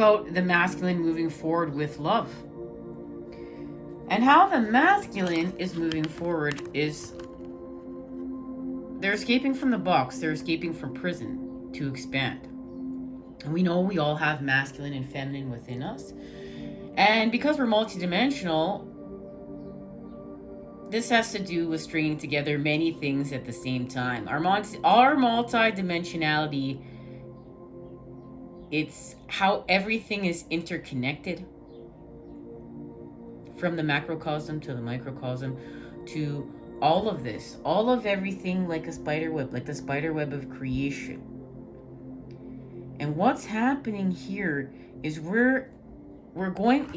about the masculine moving forward with love. And how the masculine is moving forward is they're escaping from the box. They're escaping from prison to expand. And we know we all have masculine and feminine within us. And because we're multidimensional, this has to do with stringing together many things at the same time. Our multidimensionality, it's how everything is interconnected. From the macrocosm to the microcosm to all of this, all of everything, like a spider web, like the spider web of creation. And what's happening here is we're going,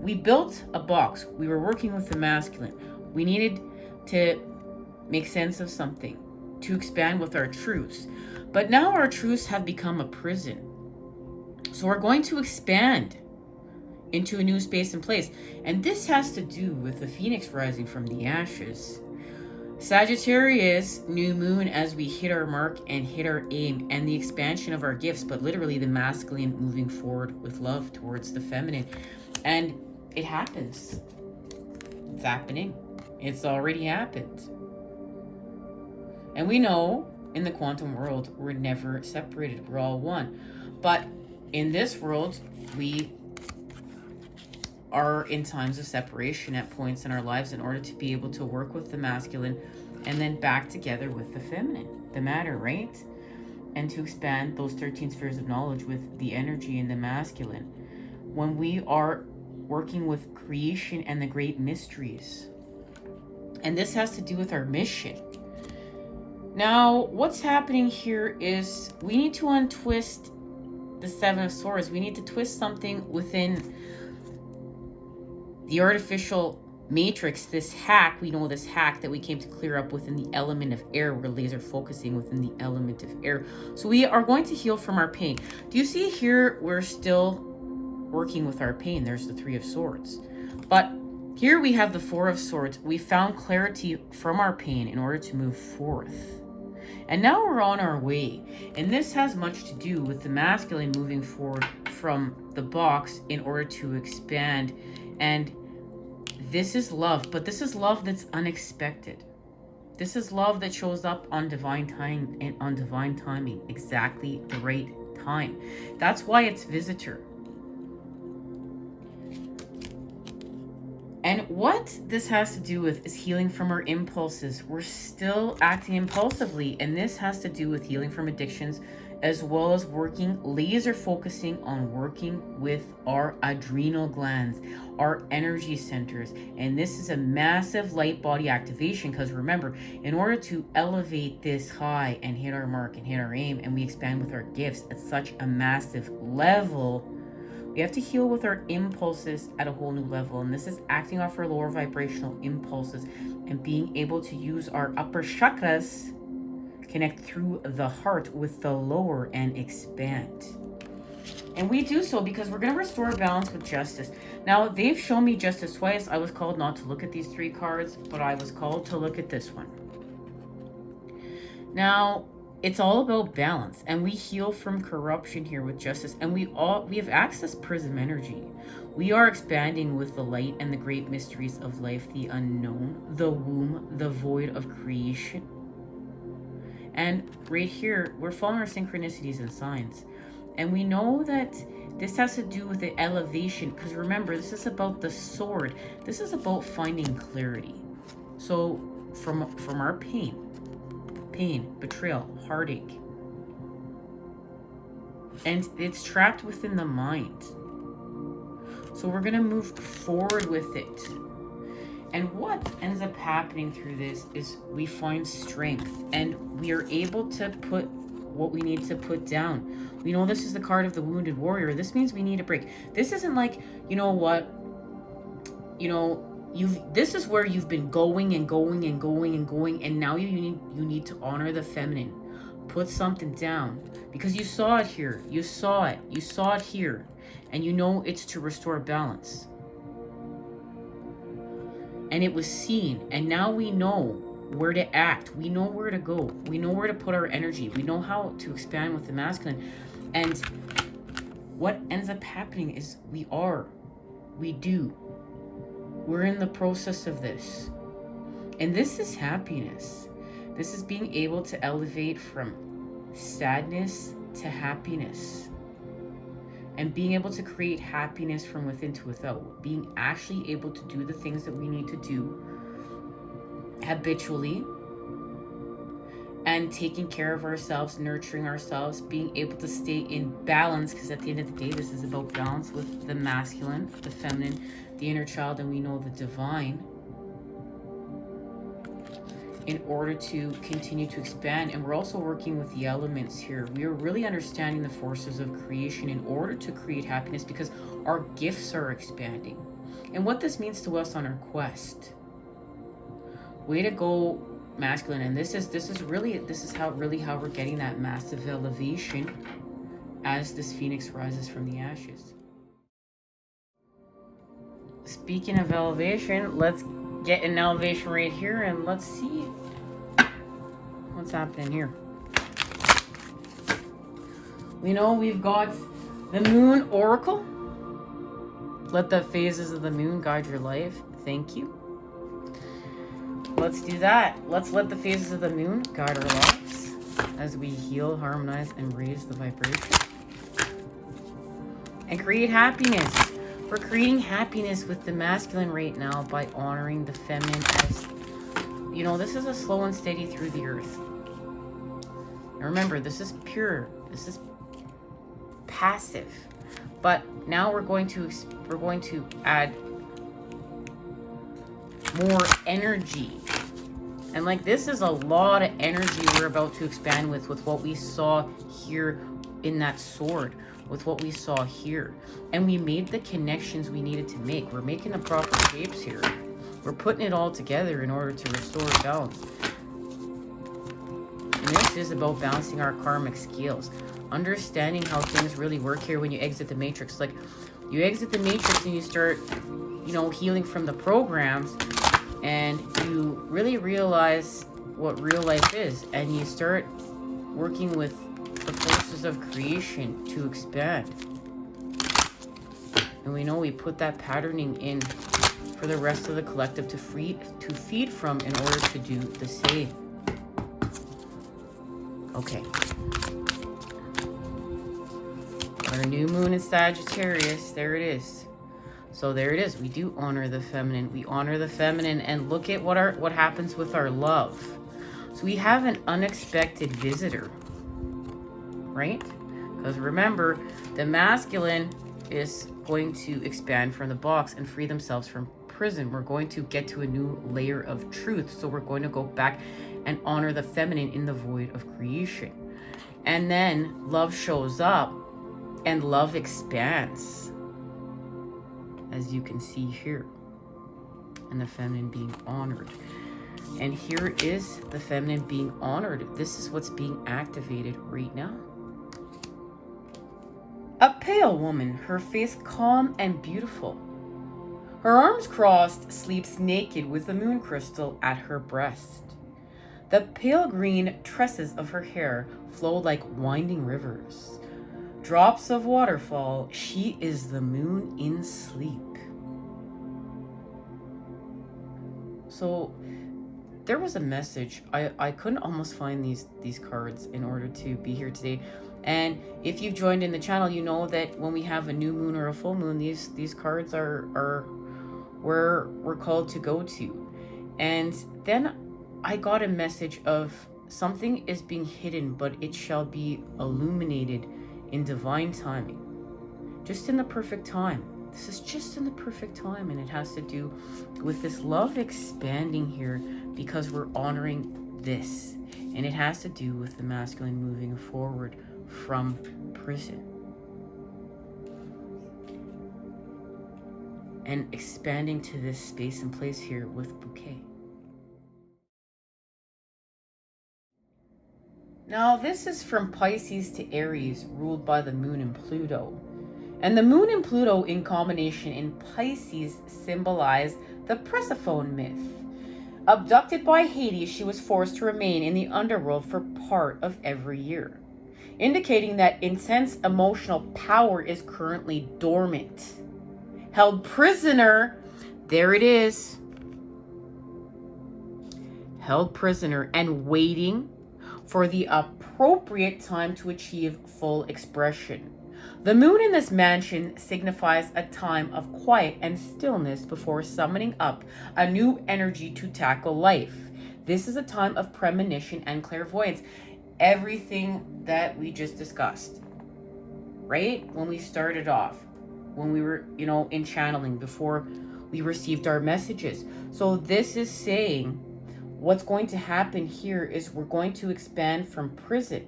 we built a box. We were working with the masculine. We needed to make sense of something, to expand with our truths. But now our truths have become a prison. So we're going to expand into a new space and place. And this has to do with the phoenix rising from the ashes. Sagittarius, new moon, as we hit our mark and hit our aim, and the expansion of our gifts, but literally the masculine moving forward with love towards the feminine. And it happens. It's happening. It's already happened. And we know in the quantum world, we're never separated. We're all one. But in this world, we are in times of separation at points in our lives in order to be able to work with the masculine and then back together with the feminine, the matter, right? And to expand those 13 spheres of knowledge with the energy in the masculine. When we are working with creation and the great mysteries. And this has to do with our mission. Now, what's happening here is we need to untwist the Seven of Swords. We need to twist something within the artificial matrix, this hack. We know this hack that we came to clear up within the element of air. We're laser focusing within the element of air. So we are going to heal from our pain. Do you see here, we're still working with our pain. There's the Three of Swords. But here we have the Four of Swords. We found clarity from our pain in order to move forth. And now we're on our way. And this has much to do with the masculine moving forward from the box in order to expand. And this is love, but this is love that's unexpected. This is love that shows up on divine time and on divine timing, exactly the right time. That's why it's visitor. And what this has to do with is healing from our impulses. We're still acting impulsively, and this has to do with healing from addictions, as well as laser focusing on working with our adrenal glands, our energy centers. And this is a massive light body activation, because remember, in order to elevate this high and hit our mark and hit our aim, and we expand with our gifts at such a massive level, we have to heal with our impulses at a whole new level. And this is acting off our lower vibrational impulses and being able to use our upper chakras, connect through the heart with the lower and expand. And we do so because we're going to restore balance with justice. Now, they've shown me justice twice. I was called not to look at these three cards, but I was called to look at this one. Now, it's all about balance, and we heal from corruption here with justice, and we have accessed prism energy. We are expanding with the light and the great mysteries of life, the unknown, the womb, the void of creation. And right here, we're following our synchronicities and signs. And we know that this has to do with the elevation, because remember, this is about the sword. This is about finding clarity. So from our pain, betrayal, heartache, and it's trapped within the mind. So we're going to move forward with it. And what ends up happening through this is we find strength, and we are able to put what we need to put down. We know this is the card of the wounded warrior. This means we need a break. This isn't like, you know what, this is where you've been going and going and going and going, and now you need to honor the feminine. Put something down, because you saw it here, you saw it here, and you know it's to restore balance. And it was seen, and now we know where to act. We know where to go. We know where to put our energy. We know how to expand with the masculine. And what ends up happening is we're in the process of this. And this is happiness. This is being able to elevate from sadness to happiness. And being able to create happiness from within to without. Being actually able to do the things that we need to do habitually. And taking care of ourselves, nurturing ourselves, being able to stay in balance, because at the end of the day, this is about balance with the masculine, the feminine, the inner child, and we know the divine, in order to continue to expand. And we're also working with the elements here. We are really understanding the forces of creation in order to create happiness, because our gifts are expanding. And what this means to us on our quest. Way to go, masculine. And this is how we're getting that massive elevation as this phoenix rises from the ashes. Speaking of elevation, let's get an elevation right here and let's see what's happening here. We know we've got the moon oracle. Let the phases of the moon guide your life. Thank you. Let's do that. Let's let the phases of the moon guide our lives as we heal, harmonize, and raise the vibration. And create happiness. We're creating happiness with the masculine right now by honoring the feminine as, you know, this is a slow and steady through the earth. And remember, this is pure. This is passive. But now we're going to add more energy. And like, this is a lot of energy we're about to expand with what we saw here in that sword, with what we saw here. And we made the connections we needed to make. We're making the proper shapes here. We're putting it all together in order to restore balance. And this is about balancing our karmic scales. Understanding how things really work here when you exit the matrix. Like, you exit the matrix and you start, you know, healing from the programs, and you really realize what real life is, and you start working with the forces of creation to expand. And we know we put that patterning in for the rest of the collective to feed from in order to do the same. Okay. Our new moon in Sagittarius, there it is. So there it is. We do honor the feminine. We honor the feminine, and look at what happens with our love. So we have an unexpected visitor, right? Because remember, the masculine is going to expand from the box and free themselves from prison. We're going to get to a new layer of truth. So we're going to go back and honor the feminine in the void of creation. And then love shows up and love expands, as you can see here, and the feminine being honored. And here is the feminine being honored. This is what's being activated right now. A pale woman, her face calm and beautiful. Her arms crossed, sleeps naked with the moon crystal at her breast. The pale green tresses of her hair flow like winding rivers. Drops of waterfall, she is the moon in sleep. So there was a message. I couldn't almost find these cards in order to be here today. And if you've joined in the channel, you know that when we have a new moon or a full moon, these cards are where we're called to go to. And then I got a message of something is being hidden, but it shall be illuminated in divine timing, just in the perfect time. This is just in the perfect time, and it has to do with this love expanding here because we're honoring this, and it has to do with the masculine moving forward from prison and expanding to this space and place here with bouquet. Now, this is from Pisces to Aries, ruled by the moon and Pluto. And the moon and Pluto in combination in Pisces symbolize the Persephone myth. Abducted by Hades, she was forced to remain in the underworld for part of every year. indicating that intense emotional power is currently dormant. Held prisoner, there it is. Held prisoner and waiting for the appropriate time to achieve full expression. The moon in this mansion signifies a time of quiet and stillness before summoning up a new energy to tackle life. This is a time of premonition and clairvoyance. Everything that we just discussed, right? When we started off, when we were, in channeling, before we received our messages. So this is saying what's going to happen here is we're going to expand from prison,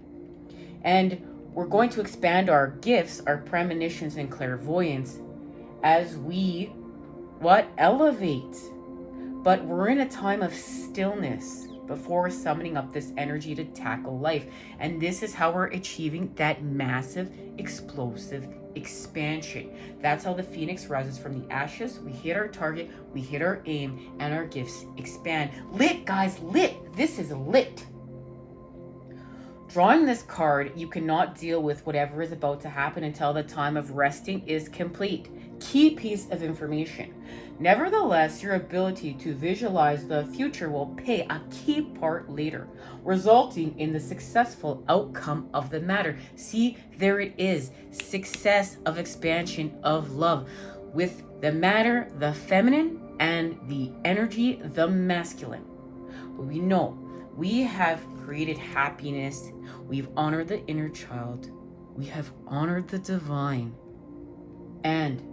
and we're going to expand our gifts, our premonitions and clairvoyance as we elevate. But we're in a time of stillness before summoning up this energy to tackle life. And this is how we're achieving that massive, explosive expansion. That's how the phoenix rises from the ashes. We hit our target, we hit our aim, and our gifts expand. Lit, guys, lit. This is lit. Drawing this card, you cannot deal with whatever is about to happen until the time of resting is complete. Key piece of information. Nevertheless, your ability to visualize the future will play a key part later, resulting in the successful outcome of the matter. See, there it is. Success of expansion of love. With the matter, the feminine, and the energy, the masculine. But we know we have created happiness. We've honored the inner child. We have honored the divine. And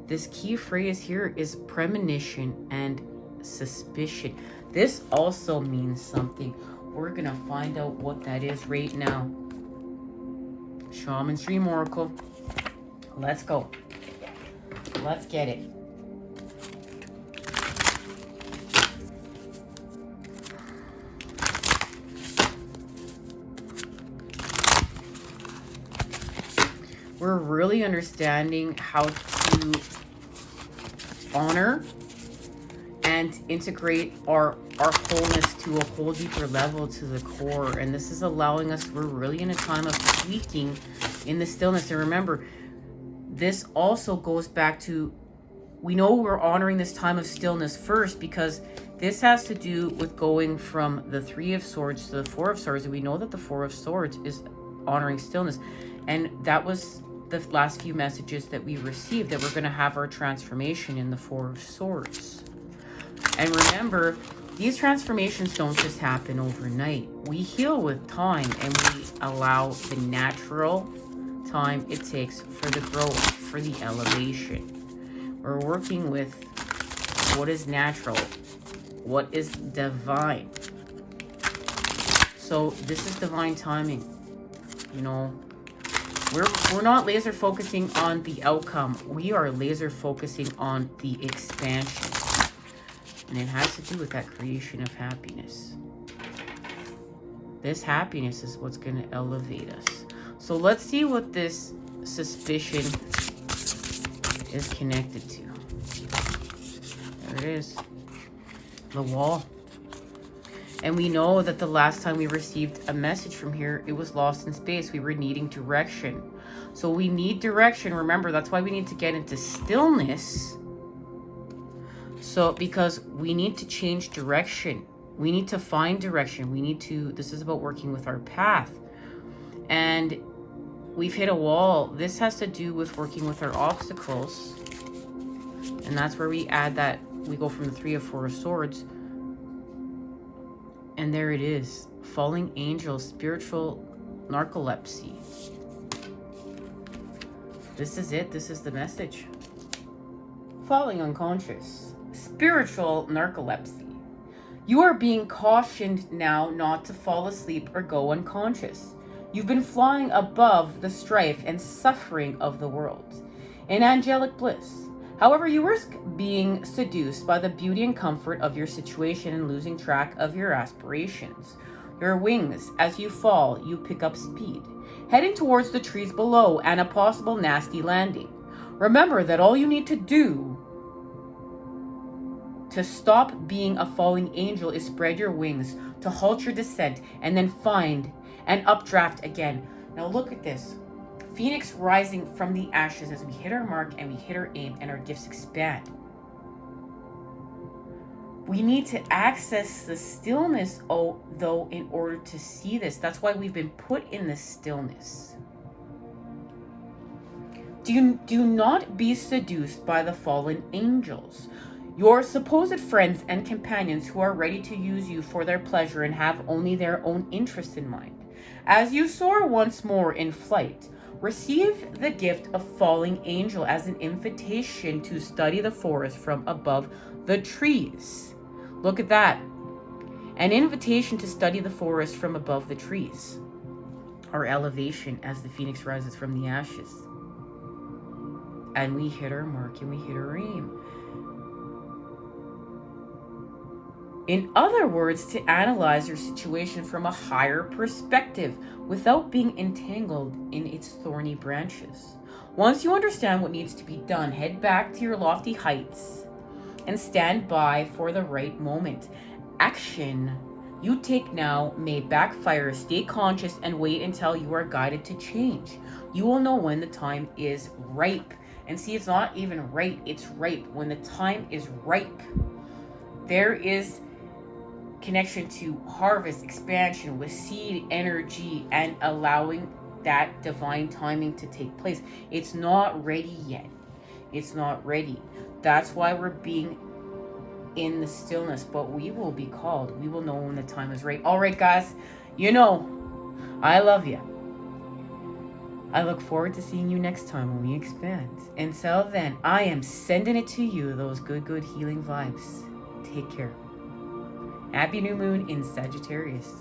this key phrase here is premonition and suspicion. This also means something. We're going to find out what that is right now. Shaman's Dream Oracle. Let's go. Let's get it. We're really understanding how to honor and integrate our wholeness to a whole deeper level, to the core. And this is allowing us, we're really in a time of tweaking in the stillness. And remember, this also goes back to, we know we're honoring this time of stillness first because this has to do with going from the Three of Swords to the Four of Swords. And we know that the Four of Swords is honoring stillness. And that was the last few messages that we received, that we're going to have our transformation in the Four of Swords. And remember, these transformations don't just happen overnight. We heal with time, and we allow the natural time it takes for the growth, for the elevation. We're working with what is natural, what is divine. So this is divine timing. We're not laser focusing on the outcome. We are laser focusing on the expansion. And it has to do with that creation of happiness. This happiness is what's going to elevate us. So let's see what this suspicion is connected to. There it is. The wall. And we know that the last time we received a message from here, it was lost in space. We were needing direction. So we need direction. Remember, that's why we need to get into stillness. So, because we need to change direction. We need to find direction. This is about working with our path. And we've hit a wall. This has to do with working with our obstacles. And that's where we add that. We go from the Three of Four of Swords. And there it is. Falling angel, spiritual narcolepsy. This is it. This is the message. Falling unconscious. Spiritual narcolepsy. You are being cautioned now not to fall asleep or go unconscious. You've been flying above the strife and suffering of the world in angelic bliss. However, you risk being seduced by the beauty and comfort of your situation and losing track of your aspirations. Your wings, as you fall, you pick up speed, heading towards the trees below and a possible nasty landing. Remember that all you need to do to stop being a falling angel is spread your wings to halt your descent and then find an updraft again. Now look at this. Phoenix rising from the ashes as we hit our mark and we hit our aim and our gifts expand. We need to access the stillness, though, in order to see this. That's why we've been put in this stillness. Do not be seduced by the fallen angels, your supposed friends and companions who are ready to use you for their pleasure and have only their own interest in mind. As you soar once more in flight, receive the gift of falling angel as an invitation to study the forest from above the trees. Look at that. An invitation to study the forest from above the trees. Our elevation as the phoenix rises from the ashes. And we hit our mark and we hit our aim. In other words, to analyze your situation from a higher perspective without being entangled in its thorny branches. Once you understand what needs to be done, head back to your lofty heights and stand by for the right moment. Action you take now may backfire. Stay conscious and wait until you are guided to change. You will know when the time is ripe. And see, it's not even right, it's ripe. When the time is ripe, there is connection to harvest, expansion with seed energy and allowing that divine timing to take place. It's not ready yet. It's not ready. That's why we're being in the stillness, but we will be called. We will know when the time is right. All right, guys, you know, I love you. I look forward to seeing you next time when we expand. Until then, I am sending it to you, those good healing vibes. Take care. Happy new moon in Sagittarius.